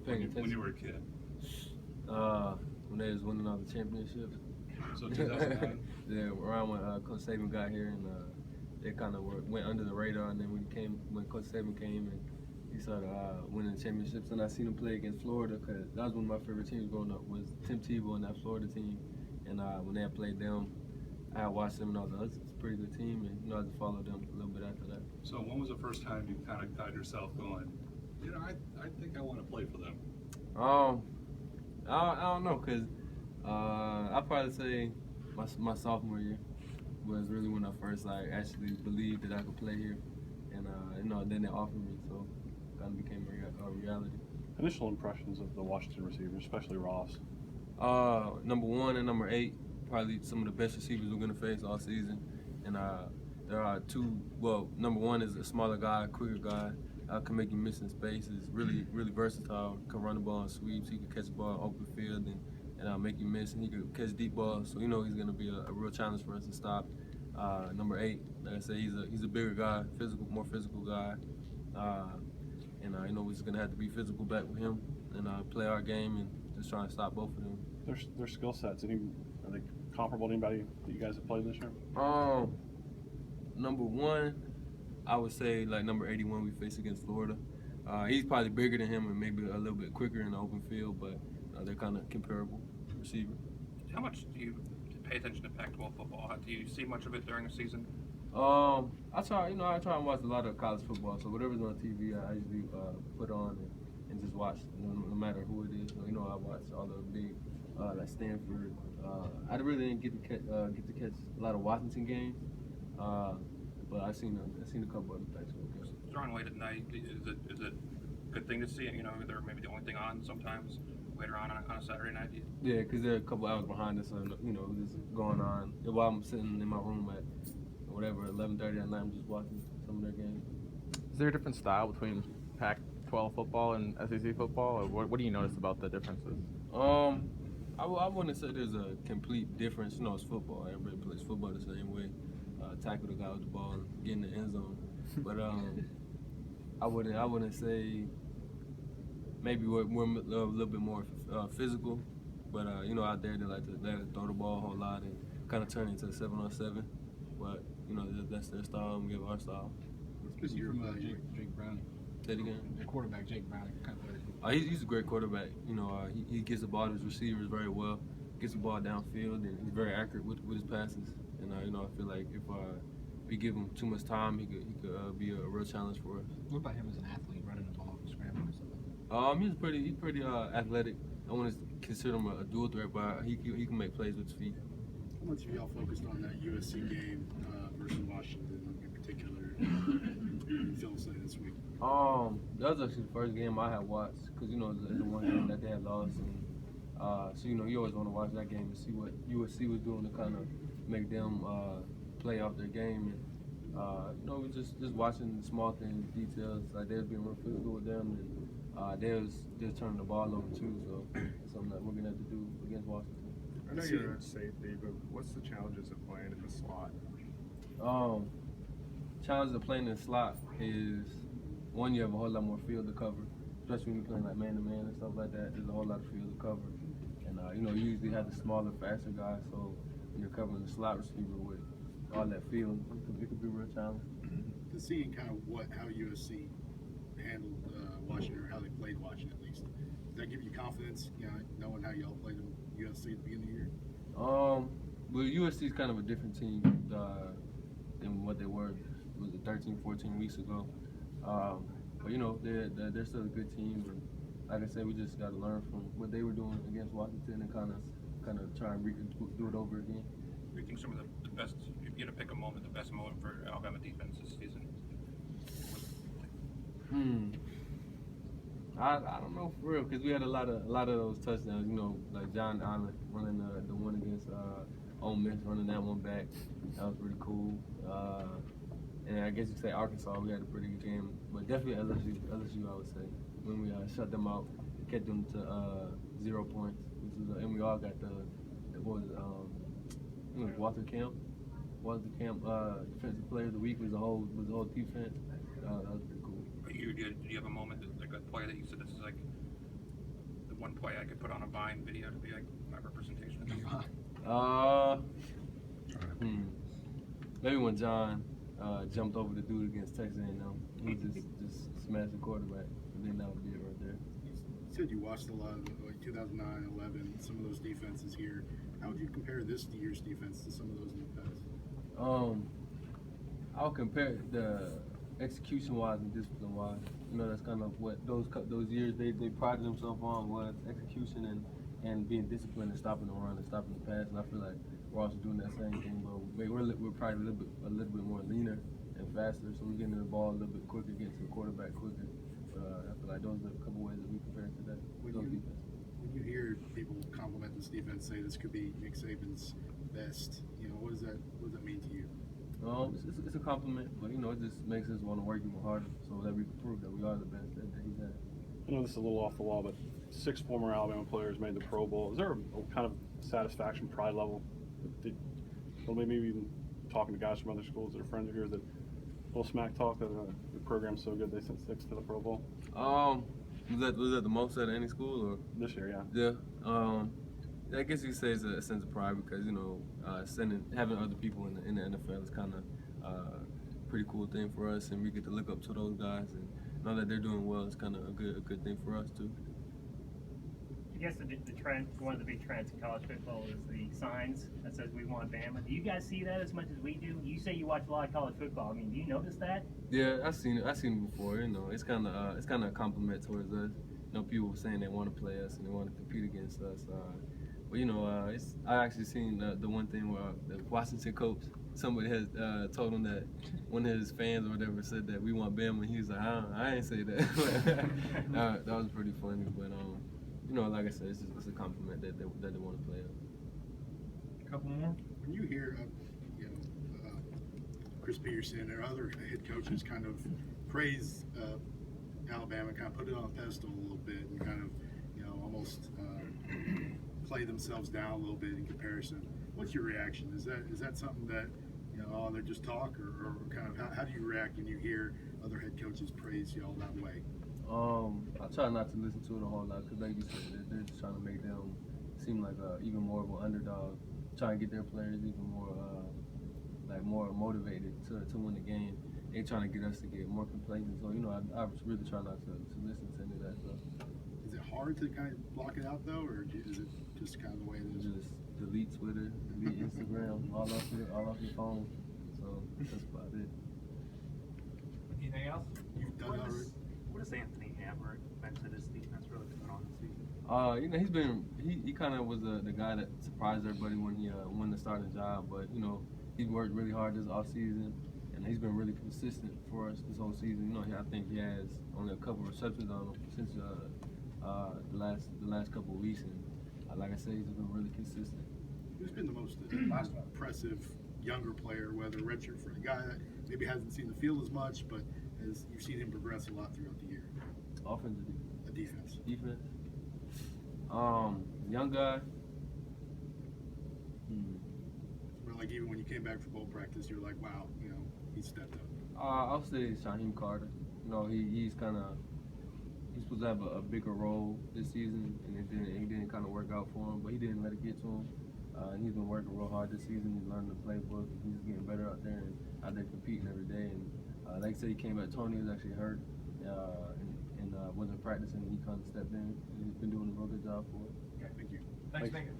paying attention. When you were a kid? When they was winning all the championships. So 2009? Yeah, around when Coach Saban got here, and they kind of went under the radar. And then when Coach Saban came, and he started winning championships, and I seen him play against Florida, because that was one of my favorite teams growing up, was Tim Tebow and that Florida team. And when they had played them, I had watched them, and I was like, it's a pretty good team, and I just followed them a little bit after that. So when was the first time you kind of caught yourself going, I think I want to play for them? I don't know, because I'd probably say my sophomore year was really when I first actually believed that I could play here, and then they offered me, so it kind of became a reality. Initial impressions of the Washington receivers, especially Ross? Number 1 and number 8, probably some of the best receivers we're gonna face all season, and there are two. Well, number 1 is a smaller guy, quicker guy. Can make you miss in space. Is really versatile. Can run the ball in sweeps. He can catch the ball in open field and make you miss. And he can catch deep balls. So he's going to be a real challenge for us to stop. Number 8, like I said, he's a bigger guy, more physical guy. And we're just going to have to be physical back with him and play our game and just try and stop both of them. Their skill sets. Are they comparable to anybody that you guys have played this year? Number 1. I would say like number 81 we faced against Florida. He's probably bigger than him and maybe a little bit quicker in the open field, but they're kind of comparable receiver. How much do you pay attention to Pac-12 football? Do you see much of it during the season? I try and watch a lot of college football. So whatever's on TV, I usually put on and just watch, no matter who it is. I watch all the big like Stanford. I really didn't get to catch a lot of Washington games. But I've seen a couple other Pac-12 games. Drawing late at night, is it a good thing to see? They're maybe the only thing on sometimes later on a Saturday night. Yeah, because they're a couple hours behind us, so just going on while I'm sitting in my room at whatever 11:30 at night, I'm just watching some of their games. Is there a different style between Pac-12 football and SEC football, or what do you notice about the differences? I wouldn't say there's a complete difference. It's football. Everybody plays football the same way. Tackle the guy with the ball and get in the end zone. But I wouldn't say maybe we're a little bit more physical. But out there they like to throw the ball a whole lot and kind of turn into a 7-on-7. But that's their style and we have our style. Speaking from Jake Browning. Say it again. The quarterback Jake Browning. Kind of he's a great quarterback. He gets the ball to his receivers very well. Gets the ball downfield and he's very accurate with his passes. And I feel like if we give him too much time, he could be a real challenge for us. What about him as an athlete, running the ball, scrambling or something? He's pretty athletic. I wouldn't consider him a dual threat, but he can make plays with his feet. How much have y'all focused on that USC game versus Washington in particular? Film say this week. That was actually the first game I had watched because it's the one game that they had lost, and so you always want to watch that game and see what USC was doing to kind of make them play off their game. And we're just watching the small things, details. Like they was being real physical with them, and they was just turning the ball over too. So it's something that we're gonna have to do against Washington. I know you're not safety, but what's the challenges of playing in the slot? Challenge of playing in the slot is one, you have a whole lot more field to cover, especially when you're playing like man-to-man and stuff like that. There's a whole lot of field to cover, and you usually have the smaller, faster guys. So when you're covering the slot receiver with all that field, it could be a real challenge. To seeing kind of how USC handled Washington, or how they played Washington at least, does that give you confidence? Knowing how y'all played USC at the beginning of the year. Well, USC is kind of a different team than what they were. Was it 13, 14 weeks ago? But they're still a good team. And like I said, we just got to learn from what they were doing against Washington and kind of try and do it over again. Do you think some of the best, if you had to pick a moment, the best moment for Alabama defense this season? I don't know for real, because we had a lot of those touchdowns. Like John Allen running the one against Ole Miss, running that one back. That was pretty cool. And I guess you say Arkansas, we had a pretty good game, but definitely LSU I would say, when we shut them out, kept them to 0 points, and we all got Walter Camp. Defensive player of the week was the whole defense. That was pretty cool. Do you have a moment, like a play that you said, this is like play I could put on a Vine video to be like my representation of this? Maybe when John jumped over the dude against Texas A&M, he just smashed the quarterback, and then that would be it right there. You said you watched a lot of like 2009, 11, some of those defenses here. How would you compare this year's defense to some of those in the past? I'll compare the execution-wise and discipline-wise. You know, that's kind of what those years they prided themselves on, was execution and being disciplined and stopping the run and stopping the pass. And I feel like we're also doing that same thing, but we're probably a little bit more leaner and faster, so we're getting the ball a little bit quicker, getting to the quarterback quicker. I feel like those are a couple ways that we compare it to that. When you hear people compliment this defense, say this could be Nick Saban's best, you know, what does that mean to you? It's a compliment, but you know, it just makes us want to work even harder so that we can prove that we are the best that he's had. I know this is a little off the wall, but 6 former Alabama players made the Pro Bowl. Is there a kind of satisfaction, pride level? Well, maybe even talking to guys from other schools that are friends of yours, that little smack talk that the program's so good they sent 6 to the Pro Bowl? Was that the most at any school or This year, yeah. Yeah. I guess you could say it's a sense of pride because, you know, having other people in the NFL is kind of a pretty cool thing for us, and we get to look up to those guys and know that they're doing well. It's kind of a good thing for us too. I guess the trend, one of the big trends in college football is the signs that says "We want Bama." Do you guys see that as much as we do? You say you watch a lot of college football. I mean, do you notice that? Yeah, I've seen it before. You know, it's kind of a compliment towards us. You know, people saying they want to play us and they want to compete against us. But you know, I actually seen the one thing where the Washington coach, somebody has told him that one of his fans or whatever said that we want Bama. He was like, I ain't say that. That was pretty funny. But you know, like I said, it's a compliment that they want to play us. A couple more? When you hear, Chris Peterson or other head coaches kind of praise Alabama, kind of put it on a pedestal a little bit, and kind of, you know, almost play themselves down a little bit in comparison, what's your reaction? Is that something that, you know, they're just talk, or kind of how do you react when you hear other head coaches praise y'all that way? I try not to listen to it a whole lot because, like you said, they're just trying to make them seem like even more of an underdog, trying to get their players even more more motivated to win the game. They trying to get us to get more complacent. So, you know, I really try not to listen to any of that stuff. Is it hard to kind of block it out though, or is it just kind of the way it is? Just delete Twitter, delete Instagram, all off your phone. So that's about it. Anything else? You've done already. What does Anthony Averett bring to this defense really put on this season? You know, he kind of was the guy that surprised everybody when he won the starting job. But you know, he's worked really hard this off season, and he's been really consistent for us this whole season. You know, I think he has only a couple of receptions on him since the last couple of weeks, and like I said, he's been really consistent. Who's been the most impressive younger player, whether redshirt for a guy that maybe hasn't seen the field as much, but as you've seen him progress a lot throughout the year? Offense or Defense? Defense. Young guy. Where like even when you came back for bowl practice, you're like, wow, you know, he stepped up. I'll say Shaheem Carter. You know, he's supposed to have a bigger role this season, and he didn't kind of work out for him, but he didn't let it get to him. He's been working real hard this season. He's learning the playbook. He's getting better out there and competing every day. And like I said, he came back. Tony was actually hurt and wasn't practicing. He kind of stepped in, and he's been doing a real good job for it. Yeah, thank you. Thanks, Minkah.